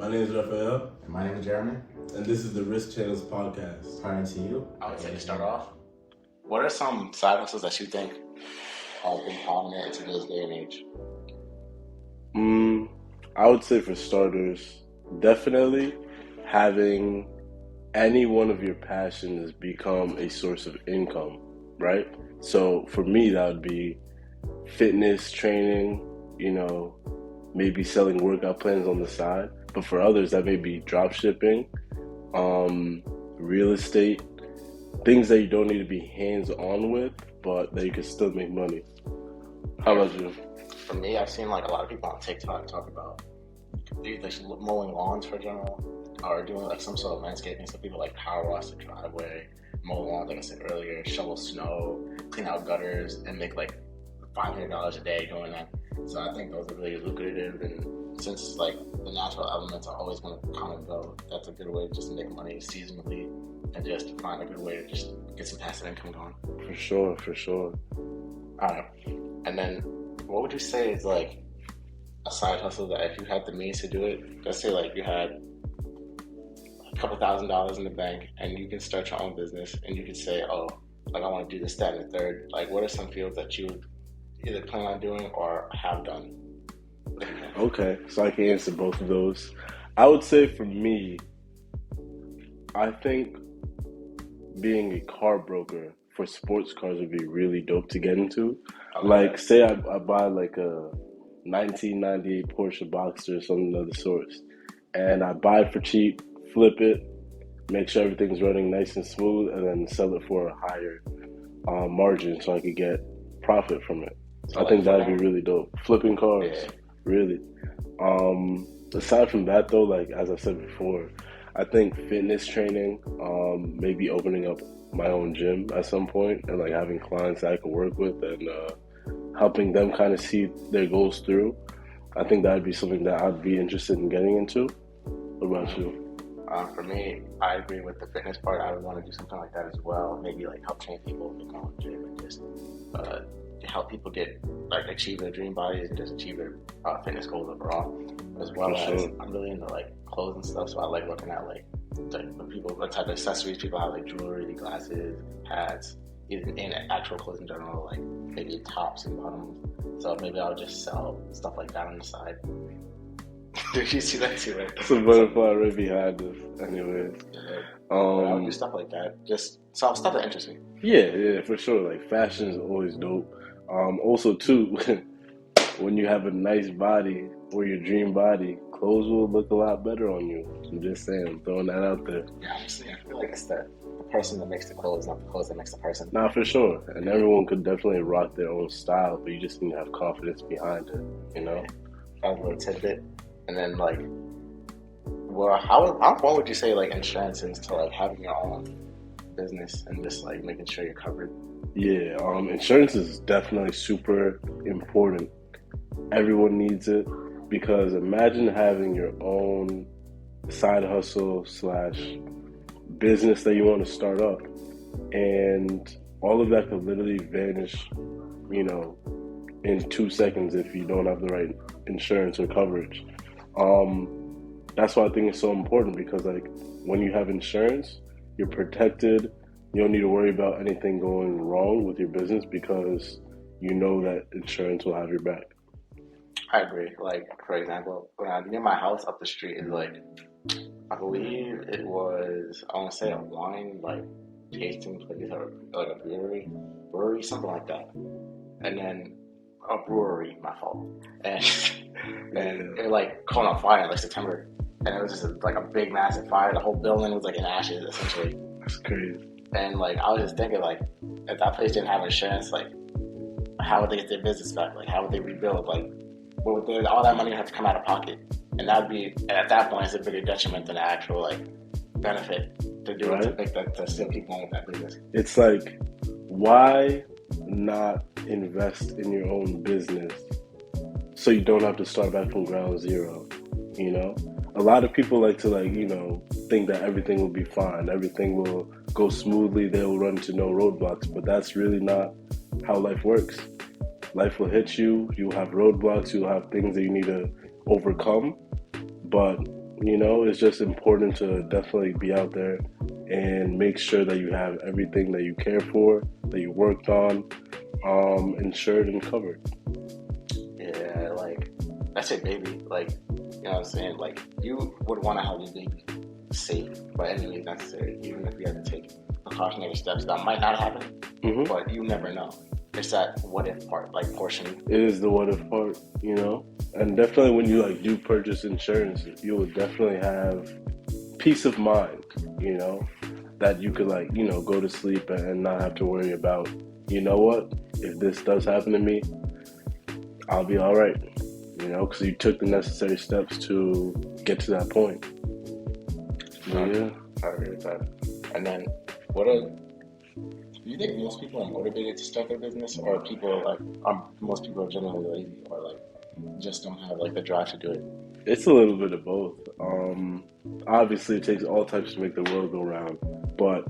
My name is Rafael, And my name is Jeremy. and this is the Risk Channels podcast. Prior to you, I would say to start off, what are some side hustles that you think have been prominent in today's day and age? I would say for starters, definitely having any one of your passions become a source of income, right? So for me, that would be fitness training, maybe selling workout plans on the side. But for others, that may be drop shipping, real estate, things that you don't need to be hands on with, but that you can still make money. How about you? For me, I've seen like a lot of people on TikTok talk about like mowing lawns for general, or doing like some sort of landscaping. So people like power wash the driveway, mow lawns, like I said earlier, shovel snow, clean out gutters, and make like $500 a day doing that. So I think those are really lucrative, and since like the natural elements are always going to come and go, that's a good way to just make money seasonally and just to find a good way to just get some passive income going. For sure. Alright. And then what would you say is like a side hustle that if you had the means to do it, let's say like you had a couple $1,000s in the bank and you can start your own business and you could say, oh, like I want to do this, that, and the third. Like what are some fields that you would either plan on doing or have done? Okay, so I can answer both of those. I would say for me, I think being a car broker for sports cars would be really dope to get into. Okay. Like, say I buy like a 1998 Porsche Boxster or something of the sorts, and I buy it for cheap, flip it, make sure everything's running nice and smooth, and then sell it for a higher margin so I could get profit from it. So I think like that'd be really dope. Flipping cars, Yeah. really. Aside from that, though, like as I said before, I think fitness training, maybe opening up my own gym at some point, and like having clients that I could work with and helping them kind of see their goals through. I think that'd be something that I'd be interested in getting into. What about you? For me, I agree with the fitness part. I would want to do something like that as well. Maybe like help train people to go to the gym and just help people get like achieve their dream bodies and just achieve their fitness goals overall. As well For as sure. I'm really into like clothes and stuff, so I like looking at like the people, what type of accessories people have, like jewelry, glasses, hats, even in actual clothes in general, like maybe tops and bottoms. So maybe I'll just sell stuff like that on the side. Did you see that too, right? It's a butterfly right behind us. Anyways, I would do stuff like that. Just stuff that interests me. yeah, for sure. Like fashion is always dope. Also, too, when you have a nice body or your dream body, clothes will look a lot better on you. I'm just saying, I'm throwing that out there. Yeah, I'm saying, I feel like it's the person that makes the clothes, not the clothes that makes the person. Nah, for sure. And everyone could definitely rock their own style, but you just need to have confidence behind it, you know? That was a little tidbit. And then like, well, how far would you say like insurance is to like having your own business and just like making sure you're covered? Yeah, insurance is definitely super important. Everyone needs it because imagine having your own side hustle slash business that you want to start up, and all of that could literally vanish, in 2 seconds if you don't have the right insurance or coverage. That's why I think it's so important because like when you have insurance, you're protected. You don't need to worry about anything going wrong with your business because you know that insurance will have your back. I agree. Like for example, near my house up the street is like, I believe it was, I want to say a wine like tasting place or like a brewery, something like that. And then a brewery, my fault. And it like caught on fire in like September, and it was just like a big massive fire. The whole building was like in ashes essentially. That's crazy. And like I was just thinking like, if that place didn't have insurance, like how would they get their business back? Like how would they rebuild? Like what would all that money have to come out of pocket? And that'd be, at that point, it's a bigger detriment than the actual like benefit to do it, to make that, to still keep going with that business. It's like, why not invest in your own business so you don't have to start back from ground zero? A lot of people like to think that everything will be fine, everything will go smoothly, they'll run into no roadblocks, but that's really not how life works. Life will hit you, you'll have roadblocks, you'll have things that you need to overcome, but You know, it's just important to definitely be out there and make sure that you have everything that you care for, that you worked on, insured and covered. Yeah, like that's it, baby. Like, you know what I'm saying? Like, you would want to have your baby safe by any means necessary, even if you have to take precautionary steps that might not happen, Hmm. but you never know. It's that what if part, like portion. It is the what if part, you know, and definitely when you like do purchase insurance, you will definitely have peace of mind, you know, that you could like, you know, go to sleep and not have to worry about, you know what, if this does happen to me, I'll be all right, you know, because you took the necessary steps to get to that point. Yeah. I agree with that. And then, what are do you think most people are motivated to start their business, or people like most people are generally lazy, or like just don't have like the drive to do it? It's a little bit of both. Obviously, it takes all types to make the world go round, but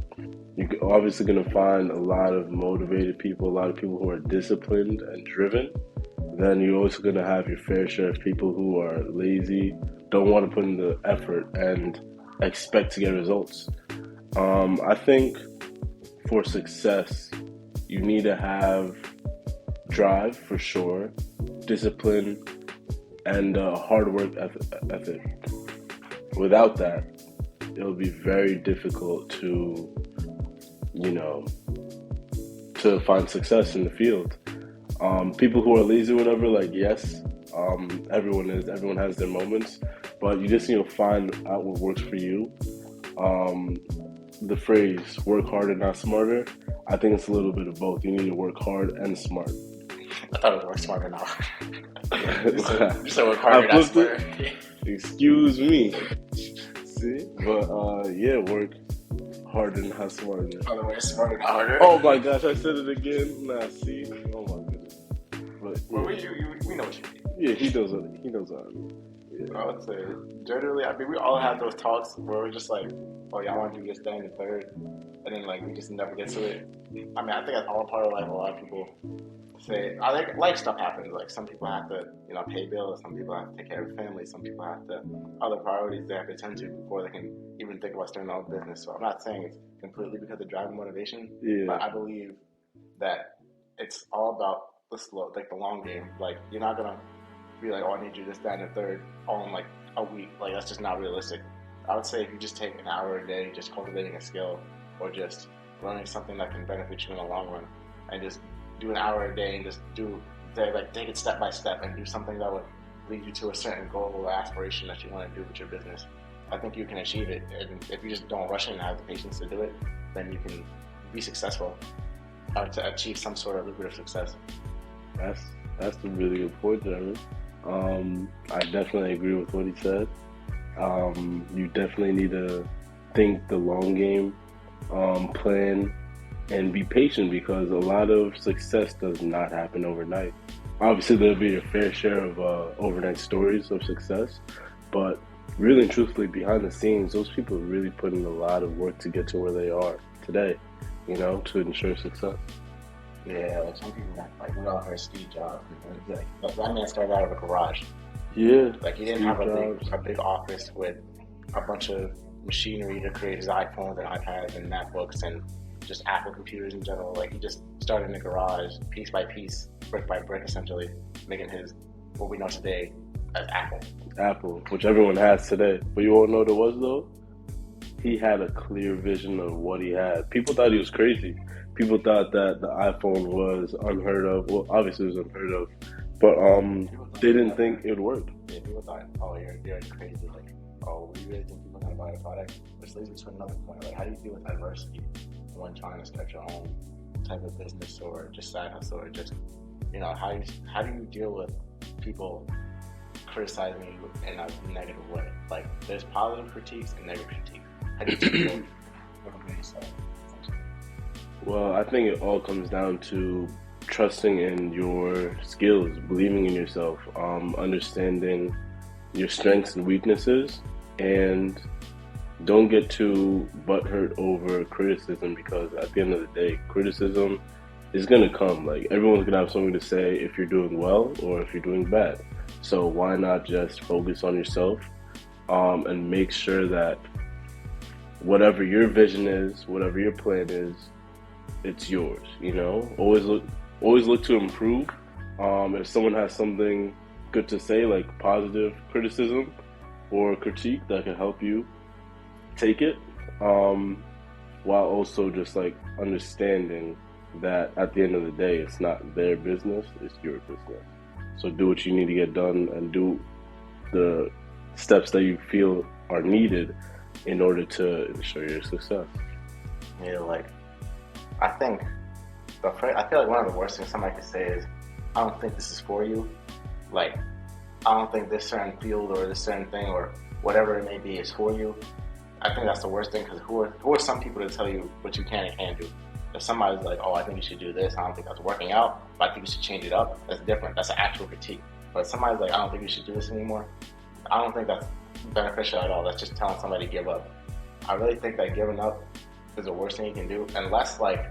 you're obviously going to find a lot of motivated people, a lot of people who are disciplined and driven. Then you're also going to have your fair share of people who are lazy, don't want to put in the effort, and expect to get results. I think for success, you need to have drive for sure, discipline, and hard work ethic. Without that, it'll be very difficult to, you know, to find success in the field. People who are lazy, or whatever, like yes, everyone has their moments, but you just need to find out what works for you. Um, the phrase "work harder, not smarter." I think it's a little bit of both. You need to work hard and smart. I thought it would work smarter now. You said work I harder, not flipped it. smarter. Excuse me. See, but yeah, work harder, not smarter. Other way, smarter, not harder. Oh my gosh, I said it again. Nah, see, oh my goodness. But Well, we know what you mean. yeah, he knows what I mean. Yeah. I would say generally, I mean, we all have those talks where we're just like, oh, y'all want to do this, that, and the third, and then like we just never get to it. I mean, I think that's all part of life. A lot of people say, I think life stuff happens. Like some people have to, you know, pay bills. Some people have to take care of family. Some people have to other priorities they have to attend to before they can even think about starting their own business. So I'm not saying it's completely because of driving motivation, Yeah. but I believe that it's all about the slow, like the long game. Like you're not gonna be like, oh, I need you this, that, and the third all in like a week. Like that's just not realistic. I would say if you just take an hour a day, just cultivating a skill, or just learning something that can benefit you in the long run, and just do an hour a day and just do like take it step by step and do something that would lead you to a certain goal or aspiration that you want to do with your business. I think you can achieve it, and if you just don't rush it and have the patience to do it, then you can be successful to achieve some sort of lucrative success. That's a really good point, Jeremy. I definitely agree with what he said. You definitely need to think the long game, plan, and be patient because a lot of success does not happen overnight. Obviously, there'll be a fair share of overnight stories of success, but really and truthfully, behind the scenes, those people really put in a lot of work to get to where they are today, you know, to ensure success. Yeah, like some people, like we all heard Steve Jobs. Like that man started out of a garage. Yeah, Like he didn't Steve have Jobs. a big office with a bunch of machinery to create his iPhones and iPads and MacBooks and just Apple computers in general. Like he just started in the garage, piece by piece, brick by brick, essentially making his what we know today as Apple. Apple, which everyone has today. But you all know what it was though? He had a clear vision of what he had. People thought he was crazy. People thought that the iPhone was unheard of. Well, obviously it was unheard of, but they didn't think it would work. Yeah, people thought, oh, you're crazy. Like, oh, we really think people are gonna buy a product? Which leads me to another point. Like, how do you deal with adversity when trying to start your own type of business or just side hustle or just, you know, how do you deal with people criticizing you in a negative way? Like, there's positive critiques and negative critiques. How do you deal with yourself? Well, I think it all comes down to trusting in your skills, believing in yourself, understanding your strengths and weaknesses, and don't get too butthurt over criticism because at the end of the day, criticism is gonna come. Like everyone's gonna have something to say if you're doing well or if you're doing bad. So why not just focus on yourself, and make sure that whatever your vision is, whatever your plan is, it's yours. You know, always look to improve. If someone has something good to say, like positive criticism or critique that can help you, take it. While also just like understanding that at the end of the day, it's not their business, it's your business. So do what you need to get done and do the steps that you feel are needed in order to ensure your success. Yeah, like I think I feel like one of the worst things somebody could say is, I don't think this is for you. Like, I don't think this certain field or this certain thing or whatever it may be is for you. I think that's the worst thing, because who are some people to tell you what you can and can't do? If somebody's like, oh, I think you should do this, I don't think that's working out, but I think you should change it up, that's different. That's an actual critique. But if somebody's like, I don't think you should do this anymore, I don't think that's beneficial at all. That's just telling somebody to give up. I really think that giving up is the worst thing you can do, unless like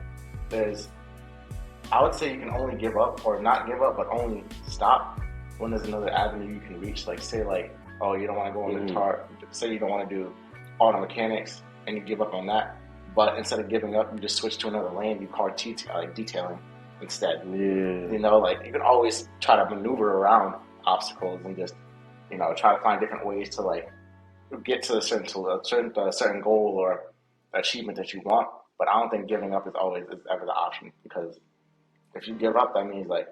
I would say you can only give up or not give up, but only stop when there's another avenue you can reach. Like say like, oh, you don't want to go in the tar, say you don't want to do auto mechanics and you give up on that, but instead of giving up, you just switch to another lane, you car detailing instead. Yeah. You know, like you can always try to maneuver around obstacles and just, you know, try to find different ways to like get to a certain goal or achievement that you want. But I don't think giving up is ever the option, because if you give up, that means like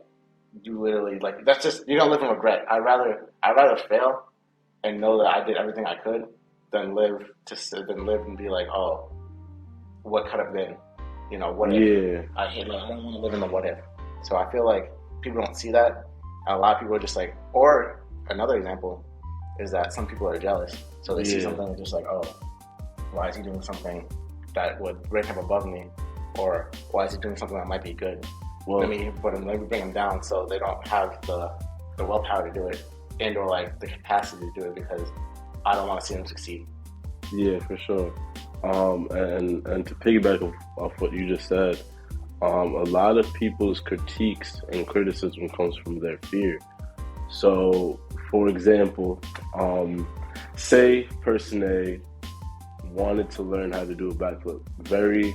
you literally like that's just you're gonna live in regret. I'd rather fail and know that I did everything I could than live and be like, oh, what could have been, you know, what if? Yeah. I don't want to live in the what if. So I feel like people don't see that, and a lot of people are just like, or another example is that some people are jealous, so they see something and just like, oh, why is he doing something that would rank him above me, or why is he doing something that might be good? Well, Let me bring him down, so they don't have the willpower to do it, and or like the capacity to do it, because I don't want to see them succeed. Yeah, for sure. And to piggyback off what you just said, a lot of people's critiques and criticism comes from their fear. So, for example, say person A wanted to learn how to do a backflip. Very,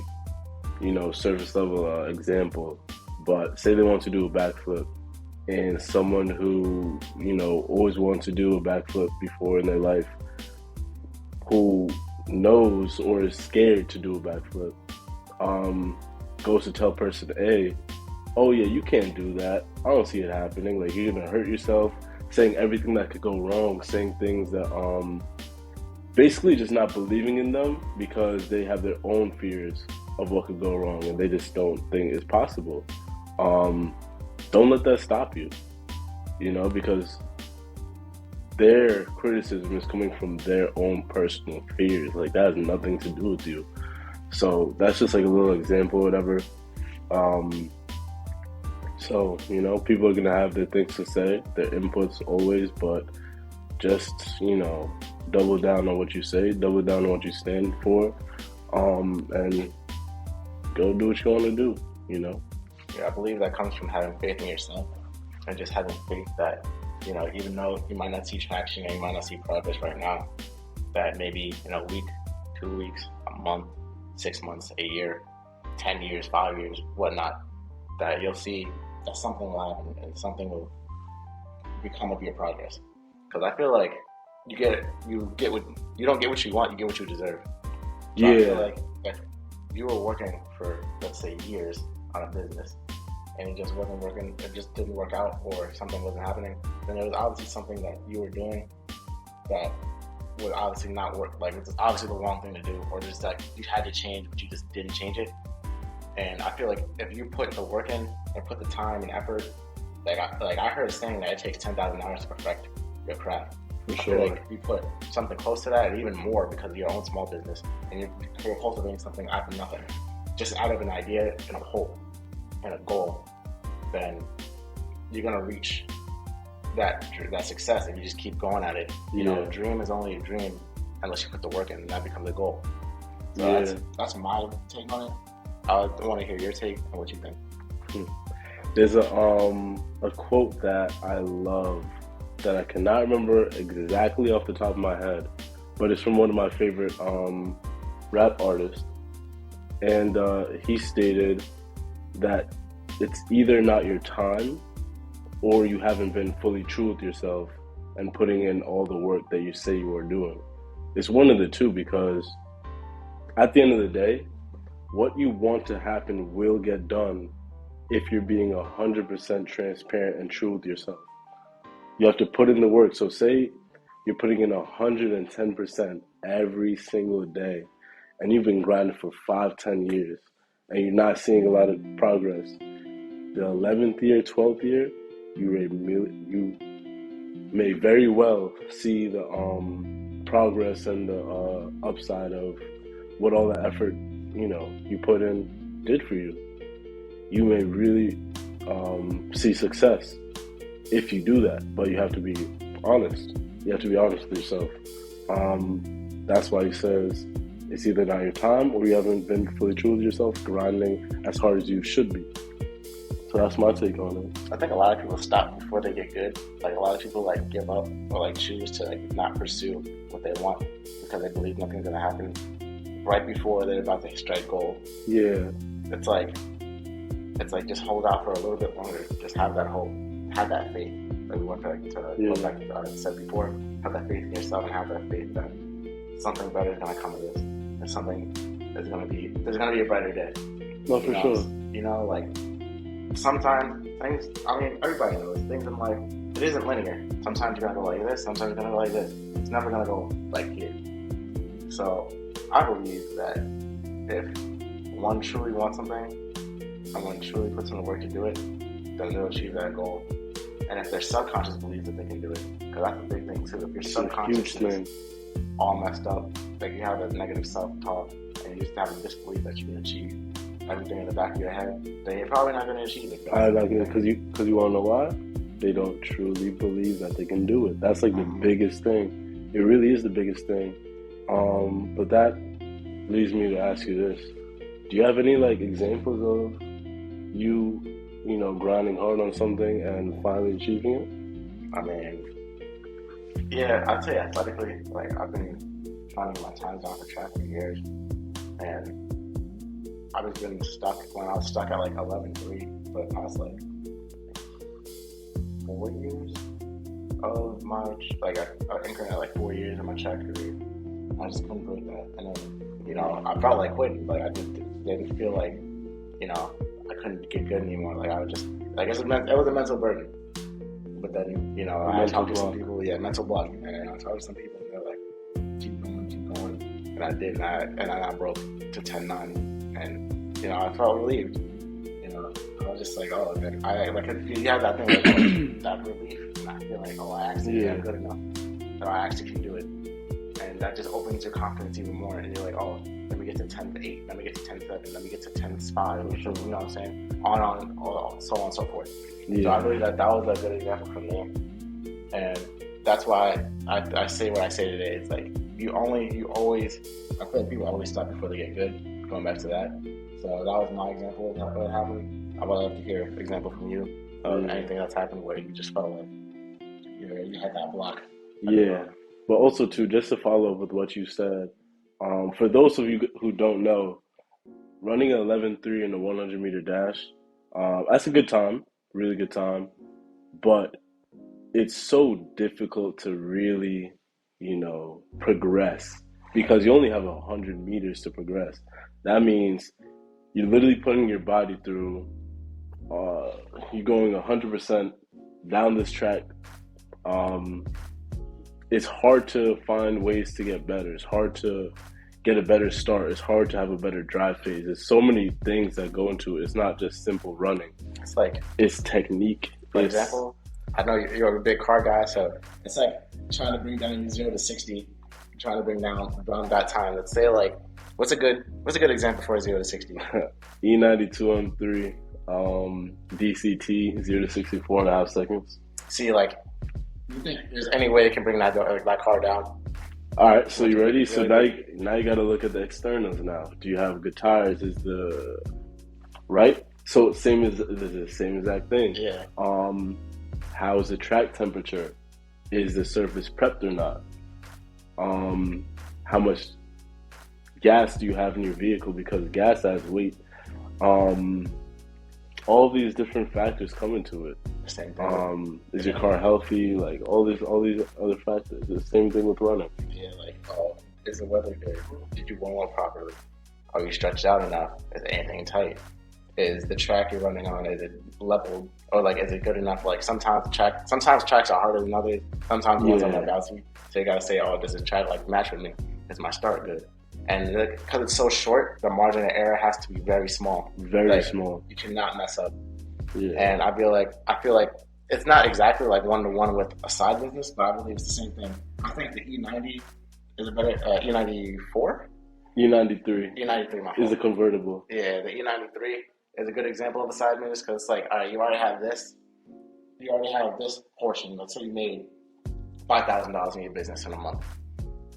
surface level example. But say they want to do a backflip, and someone who, always wanted to do a backflip before in their life, who knows or is scared to do a backflip, goes to tell person A, oh yeah, you can't do that. I don't see it happening. Like, you're gonna hurt yourself, saying everything that could go wrong, saying things that basically just not believing in them because they have their own fears of what could go wrong and they just don't think it's possible. Don't let that stop you, because their criticism is coming from their own personal fears. Like, that has nothing to do with you. So that's just like a little example or whatever. So, people are going to have their things to say, their inputs always, but just, double down on what you say, double down on what you stand for, and go do what you want to do, Yeah, I believe that comes from having faith in yourself and just having faith that, even though you might not see traction and you might not see progress right now, that maybe in a week, 2 weeks, a month, 6 months, a year, 10 years, 5 years, whatnot, that you'll see that something will happen and something will become of your progress. Because I feel like you don't get what you want, you get what you deserve. So I feel like if you were working for, let's say, years on a business, and it just wasn't working, it just didn't work out, or something wasn't happening, then it was obviously something that you were doing that would obviously not work. Like, it's obviously the wrong thing to do, or just that you had to change, but you just didn't change it. And I feel like if you put the work in and put the time and effort, like I heard a saying that it takes 10,000 hours to perfect your craft. For I sure. feel like if you put something close to that, and even more because of your own small business, and you're cultivating something out of nothing, just out of an idea and a hope and a goal, then you're gonna reach that success if you just keep going at it. A dream is only a dream unless you put the work in, and that becomes a goal. So that's my take on it. I want to hear your take on what you think. There's a quote that I love that I cannot remember exactly off the top of my head, but it's from one of my favorite rap artists. And he stated that it's either not your time or you haven't been fully true with yourself and putting in all the work that you say you are doing. It's one of the two, because at the end of the day, what you want to happen will get done if you're being 100% transparent and true with yourself. You have to put in the work. So say you're putting in 110% every single day, and you've been grinding for 5, 10 years, and you're not seeing a lot of progress. The 11th year, 12th year, you may very well see the progress and the upside of what all the effort you put in did for you. You may really see success if you do that, but you have to be honest. You have to be honest with yourself. That's why he says it's either not your time or you haven't been fully true with yourself, grinding as hard as you should be. So that's my take on it. I think a lot of people stop before they get good. Like a lot of people like give up or like choose to like not pursue what they want because they believe nothing's gonna happen right before they're about to strike gold. Yeah. It's like just hold out for a little bit longer. Just have that hope, have that faith. Like we went back to go back to what I said before. Have that faith in yourself and have that faith that something better is gonna come of this. There's gonna be a brighter day. No, for sure. You know, like sometimes things, I mean, everybody knows things in life, it isn't linear. Sometimes you're gonna go like this, sometimes you're gonna go like this. It's never gonna go like here. So I believe that if one truly wants something and one truly puts in the work to do it, then they'll achieve that goal. And if their subconscious believes that they can do it, because that's a big thing too. If your subconscious is all messed up, like you have a negative self-talk and you just have a disbelief that you can achieve everything in the back of your head, then you're probably not going to achieve it. Because you want to know why? They don't truly believe that they can do it. That's like the biggest thing. It really is the biggest thing. But that leads me to ask you this: do you have any like examples of you grinding hard on something and finally achieving it? I mean, yeah, I'd say athletically. Like I've been trying to get my times down for track for years, and I was been stuck when I was stuck at like 11.3 for the past like 4 years of my I incurred at like 4 years of my track career. I just couldn't break that, and then I felt like quitting. Like I just didn't feel like I couldn't get good anymore. Like I was just like it was a mental burden. But then I talked to some people, mental block, and I talked to some people, and they're like, keep going, and I did, and I broke to 10.9. And I felt relieved. I was just like, oh, you have that thing, like, that relief, and I feel like, I actually am good enough, that I actually can do it, and that just opens your confidence even more. And you're like, oh, let me get to 10.8, let me get to 10.7, let me get to 10.5. You know what I'm saying? On, so on and so forth. Yeah. So I believe that was a good example for me, and that's why I say what I say today. It's like you always. I feel like people always stop before they get good. Going back to that, so that was my example of what happened. I would love to hear an example from you of anything that's happened where you just felt like you had that block. Yeah, but also too, just to follow up with what you said, for those of you who don't know, running an 11.3 in the 100-meter dash, that's a good time, really good time, but it's so difficult to really, progress because you only have 100 meters to progress. That means you're literally putting your body through, you're going 100% down this track. It's hard to find ways to get better. It's hard to get a better start. It's hard to have a better drive phase. There's so many things that go into it. It's not just simple running. It's technique. For example, I know you're a big car guy, so it's like trying to bring down your 0 to 60, trying to bring down around that time. Let's say like, what's a good example for a 0 to 60? E92 M3, DCT 0 to 64.5 seconds. See, like, you think there's any way it can bring that car down? All right, so you ready? So now you got to look at the externals now. Do you have good tires? Right? So same as the same exact thing. Yeah. How is the track temperature? is the surface prepped or not? How much gas do you have in your vehicle? Because gas adds weight. Um, all these different factors come into it. Same thing. Is your car healthy? Like all these other factors. The same thing with running. Yeah, like, is the weather good? Did you warm up properly? Are you stretched out enough? Is anything tight? Is the track you're running on, is it leveled? Or like, is it good enough? Like sometimes tracks are harder than others. Sometimes ones I'm like, so you gotta say, oh, does this track like match with me? Is my start good? And because it's so short, the margin of error has to be very small. Very small. You cannot mess up. Yeah. And I feel like it's not exactly like 1-to-1 with a side business, but I believe it's the same thing. I think the E90 is a better E94. E93. E93, my fault. Is a convertible. Yeah, the E93 is a good example of a side business because it's like, all right, you already have this portion. Let's say you made $5,000 in your business in a month.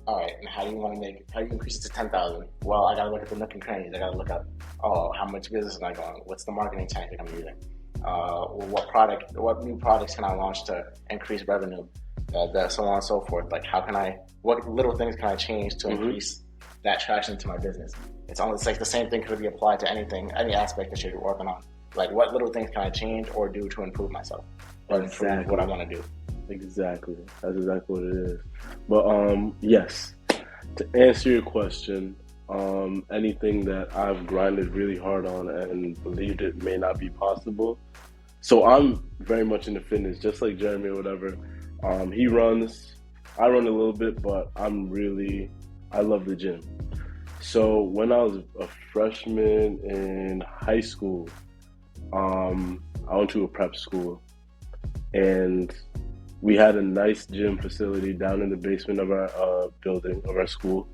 All right, and how do you increase it to 10,000? Well, I gotta look at the nook and crannies. I gotta look at, how much business am I going? What's the marketing tactic I'm using? What new products can I launch to increase revenue? So on and so forth. Like, what little things can I change to increase that traction to my business? It's like the same thing could be applied to any aspect that you're working on. Like, what little things can I change or do to improve myself or improve what I want to do? Exactly. That's exactly what it is. But yes, to answer your question, anything that I've grinded really hard on and believed it may not be possible. So I'm very much into fitness, just like Jeremy or whatever. He runs, I run a little bit, but I love the gym. So when I was a freshman in high school, I went to a prep school, and we had a nice gym facility down in the basement of our building, of our school.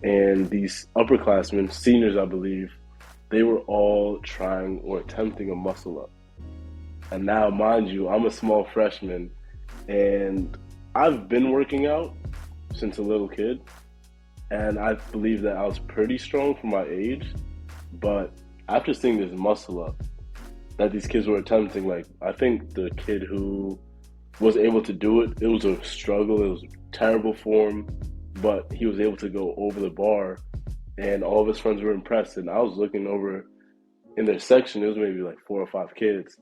And these upperclassmen, seniors I believe, they were all trying or attempting a muscle up. And now, mind you, I'm a small freshman, and I've been working out since a little kid. And I believe that I was pretty strong for my age. But after seeing this muscle up that these kids were attempting, like, I think the kid who was able to do it, it was a struggle, it was terrible for him, but he was able to go over the bar, and all of his friends were impressed. And I was looking over in their section, it was maybe like 4 or 5 kids,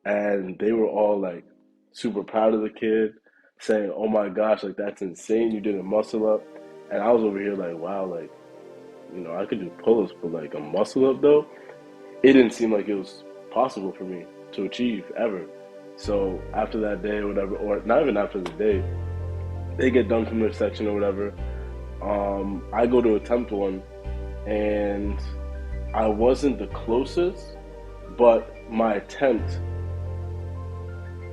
and they were all like super proud of the kid, saying, oh my gosh, like, that's insane, you did a muscle up. And I was over here like, wow, like, I could do pull-ups, but like a muscle up though, it didn't seem like it was possible for me to achieve ever. So after that day or whatever, or not even after the day, they get done from their section or whatever. I go to attempt one, and I wasn't the closest, but my attempt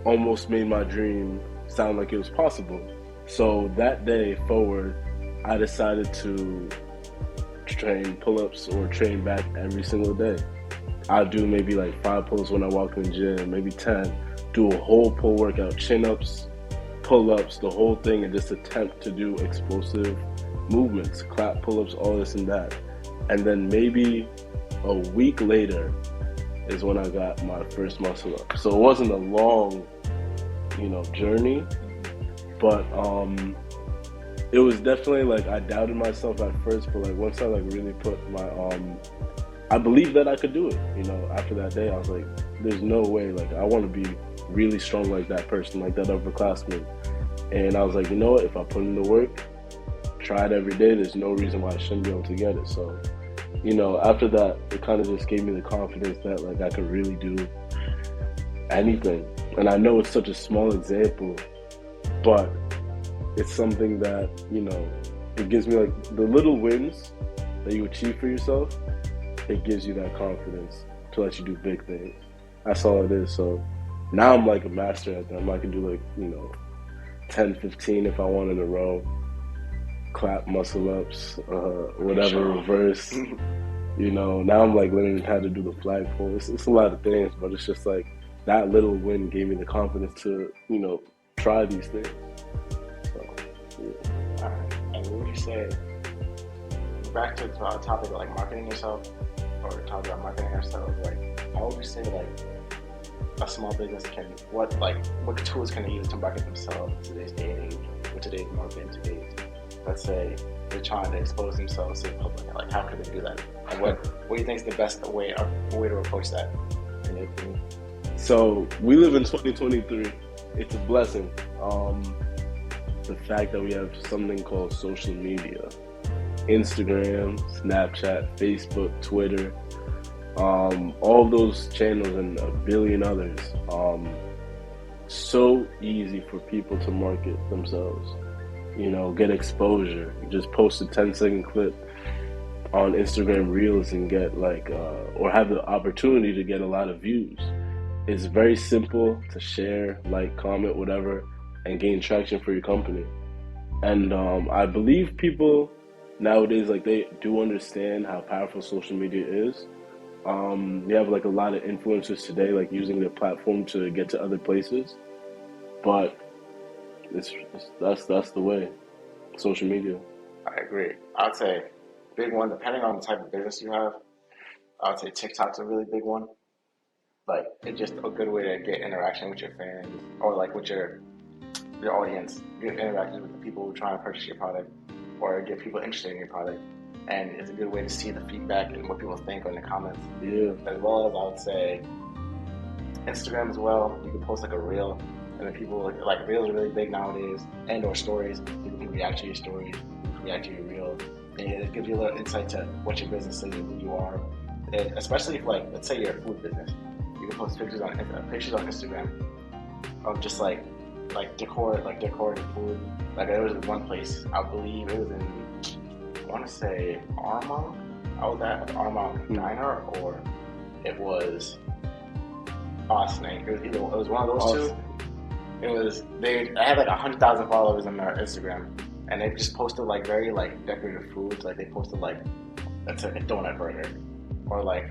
almost made my dream sound like it was possible. So that day forward, I decided to train pull-ups or train back every single day. I'll do maybe like 5 pull-ups when I walk in the gym, maybe 10. Do a whole pull workout, chin-ups, pull-ups, the whole thing, and just attempt to do explosive movements, clap pull-ups, all this and that. And then maybe a week later is when I got my first muscle up. So it wasn't a long, journey, but it was definitely like I doubted myself at first, but like once I like really put my I believed that I could do it. After that day, I was like, there's no way, like, I want to be really strong like that person, like that upperclassman. And I was like, you know what, if I put in the work, try it every day, there's no reason why I shouldn't be able to get it. So, after that, it kind of just gave me the confidence that like I could really do anything. And I know it's such a small example, but it's something that, it gives me like the little wins that you achieve for yourself. It gives you that confidence to let you do big things. That's all it is. So now I'm like a master at them. I can do like, 10, 15 if I want in a row. Clap muscle ups, whatever, reverse. Now I'm like learning how to do the flag pull. It's a lot of things, but it's just like that little win gave me the confidence to, try these things. So, yeah. All right. And what would you say, back to the topic of like marketing yourself, or talking about marketing ourselves, like, how would you say like a small business can, what tools can they use to market themselves in today's day and age, with today's market, in today's, let's say they're trying to expose themselves to the public. Like, how could they do that? And what do you think is the best way to approach that? In your opinion? So we live in 2023. It's a blessing. The fact that we have something called social media, Instagram, Snapchat, Facebook, Twitter, all of those channels and a billion others. So easy for people to market themselves, get exposure. You just post a 10-second clip on Instagram Reels and get or have the opportunity to get a lot of views. It's very simple to share, comment, whatever, and gain traction for your company. And I believe people nowadays, they do understand how powerful social media is. You have a lot of influencers today, using their platform to get to other places. But that's the way. Social media. I agree. I'd say big one, depending on the type of business you have. I would say TikTok's a really big one. It's just a good way to get interaction with your fans, or with your audience, get interactions with the people who are trying to purchase your product, or get people interested in your product. And it's a good way to see the feedback and what people think in the comments. Yeah. As well as, I would say, Instagram as well. You can post a reel, and then people reels are really big nowadays, or stories. People can react to your stories, react to your reels, and it gives you a little insight to what your business is and who you are. And especially if, let's say you're a food business, you can post pictures on Instagram of just decorated food. There was one place, I believe it was in, I want to say Armand. I was at the Armand Diner, or it was Austin. It was one of those two. It was I had 100,000 followers on their Instagram, and they just posted very decorative foods. They posted let's say a donut burger, or what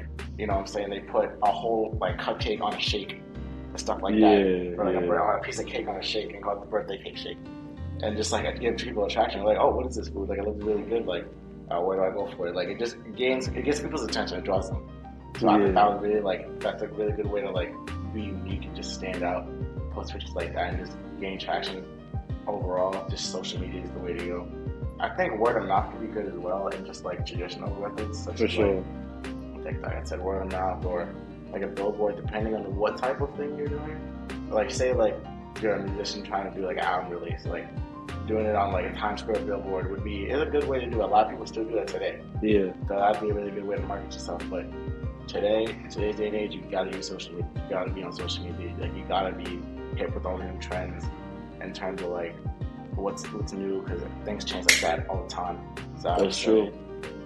I'm saying, they put a whole cupcake on a shake and stuff that, or a piece of cake on a shake and call it the birthday cake shake, and just it gives people attraction. Oh, what is this food? It looks really good. Where do I go for it? It just gets people's attention. It draws them. So I think that was really that's a really good way to be unique and just stand out, post pictures like that, and just gain traction. Overall, just social media is the way to go. I think word of mouth can be good as well, and just traditional methods such as like I said, word of mouth, or a billboard, depending on what type of thing you're doing. Say you're a musician trying to do an album release, doing it on a Times Square billboard is a good way to do it. A lot of people still do that today. Yeah. So that'd be a really good way to market yourself. But today's day and age, you gotta use social media. You gotta be on social media. You gotta be hip with all the new trends in terms of what's new, because things change like that all the time. So that's true.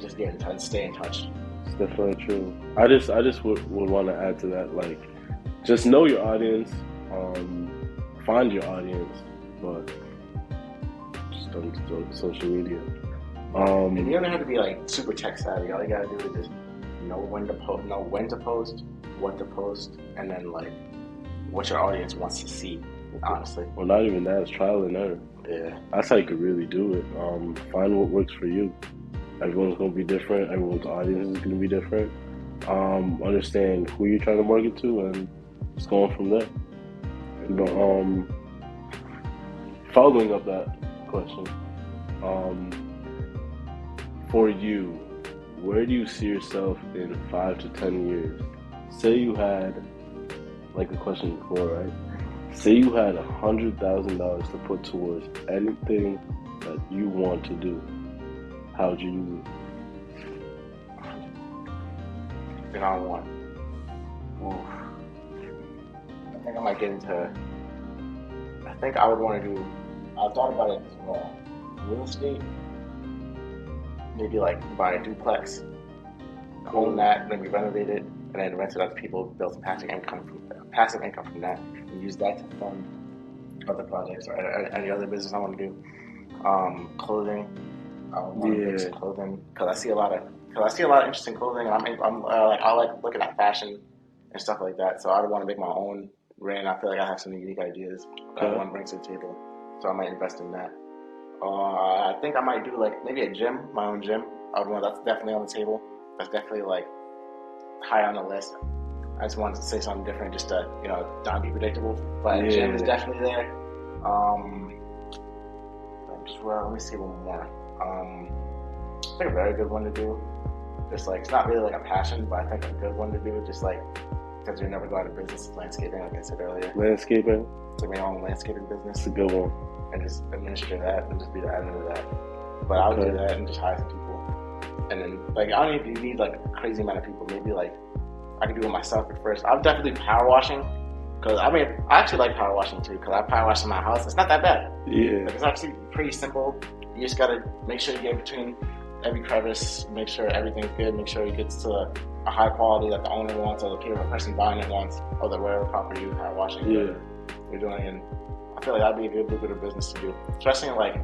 Just get in touch, stay in touch. It's definitely true. I just would want to add to that, just know your audience, find your audience, but just don't social media. And you don't have to be super tech savvy. All you gotta do is just know when to post, what to post, and then what your audience wants to see. Honestly, well, not even that. It's trial and error. Yeah, that's how you could really do it. Find what works for you. Everyone's gonna be different. Everyone's audience is gonna be different. Understand who you're trying to market to, and just going from there. Following up that question, for you, where do you see yourself in 5 to 10 years? Say you had, the question before, right? Say you had $100,000 to put towards anything that you want to do. How would you use it? Then I want. I think I might get into. I think I would want to do. I've thought about it as well. Real estate. Maybe buy a duplex, own that, maybe renovate it, and then rent it out to people, build some passive income from that, and use that to fund other projects or any other business I want to do. Clothing. I want to make some clothing because I see a lot of interesting clothing, and I like looking at fashion and stuff like that. So I want to make my own brand. I feel like I have some unique ideas that I want to bring to the table. So I might invest in that. I think I might do maybe a gym, my own gym. That's definitely on the table. That's definitely high on the list. I just wanted to say something different, just to not be predictable. But gym is definitely there. Let me see one more. I think a very good one to do. Just like it's not really like a passion, but I think a good one to do. Just like because you're never going out of business, landscaping, like I said earlier. Landscaping. Like my own landscaping business. It's a good one. And just administer that and just be the admin of that. But I would do that and just hire some people. And then like I don't even need like a crazy amount of people. Maybe like I can do it myself at first. I'm definitely power washing. Because I actually like power washing too. Because I power wash in my house. It's not that bad. Yeah. Like, it's actually pretty simple. You just gotta make sure you get between every crevice, make sure everything's good, make sure it gets to a high quality that the owner wants or the person buying it wants, or the whatever property you power washing you're doing. And I feel like that'd be a good lucrative business to do, especially in like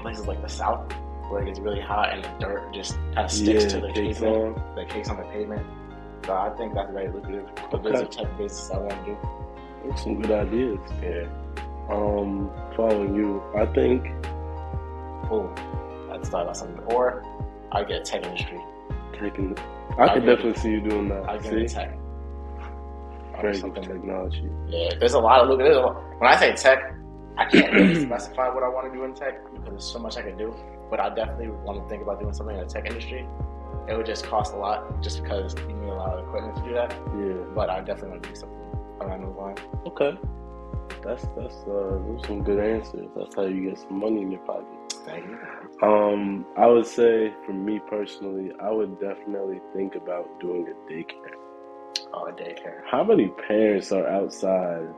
places like the South where it gets really hot and the dirt just kind of sticks to the pavement, the cakes on the pavement. So I think that's very lucrative. But there's a type of business I want to do. That's some good ideas. Yeah. Following you, I think. I'd start about something, or I'd get tech industry. I could definitely see you doing that. I'd get into tech. Very good technology. Yeah, there's a lot of when I say tech, I can't really specify what I want to do in tech because there's so much I can do. But I definitely would want to think about doing something in the tech industry. It would just cost a lot, just because you need a lot of equipment to do that. Yeah. But I definitely want to do something around those lines. Okay. Those are some good answers. That's how you get some money in your pocket. Thank you. I would say, for me personally, I would definitely think about doing a daycare. Oh, a daycare. How many parents are outside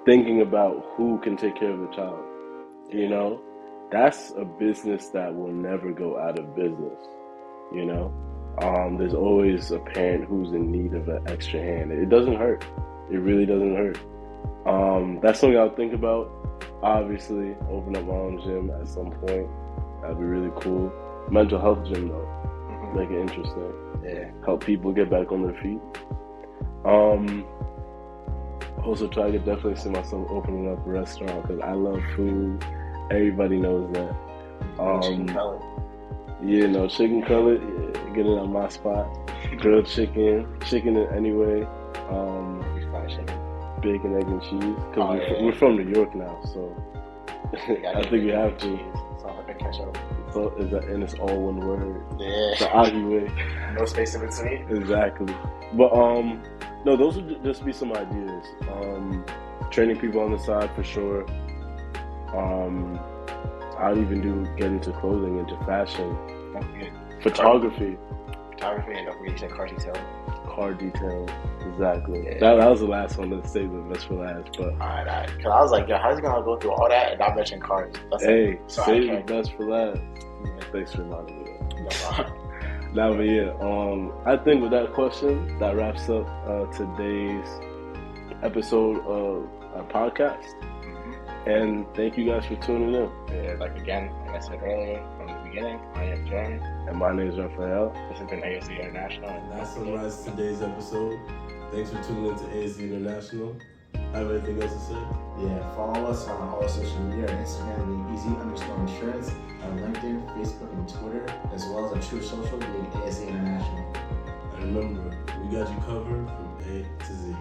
thinking about who can take care of the child? You know, that's a business that will never go out of business. You know, there's always a parent who's in need of an extra hand. It doesn't hurt. It really doesn't hurt. That's something I'll think about. Obviously, open up my own gym at some point. That'd be really cool. Mental health gym though, make it interesting. Yeah. Help people get back on their feet. Also, I could definitely see myself opening up a restaurant because I love food. Everybody knows that. Chicken cutlet. Yeah, no, chicken cutlet. Yeah, get it on my spot. Grilled chicken in any way. Bacon, egg, and cheese. Because we're from New York now, so I think we have to. So and it's all one word. Yeah. The Augie way. No space in between. Exactly. But no, those would just be some ideas. Training people on the side for sure. I'd even get into clothing, into fashion, photography, and don't forget to car detailing. Car detail, exactly. Yeah. That was the last one to save the best for last. But alright. Because I was like, yo, how's he gonna go through all that and not mention cars? Save the best for last. Yeah. Thanks for reminding me that. Now, but yeah, I think with that question, that wraps up today's episode of our podcast. And thank you guys for tuning in. Yeah, like I said earlier, from the beginning, I am Jeremy. And my name is Raphael. This has been ASE International. And that summarizes today's episode. Thanks for tuning in to ASE International. Have anything else to say? Yeah, follow us on all social media, our Instagram being easy_insurance, our LinkedIn, Facebook, and Twitter, as well as our true social being ASE International. And remember, we got you covered from A to Z.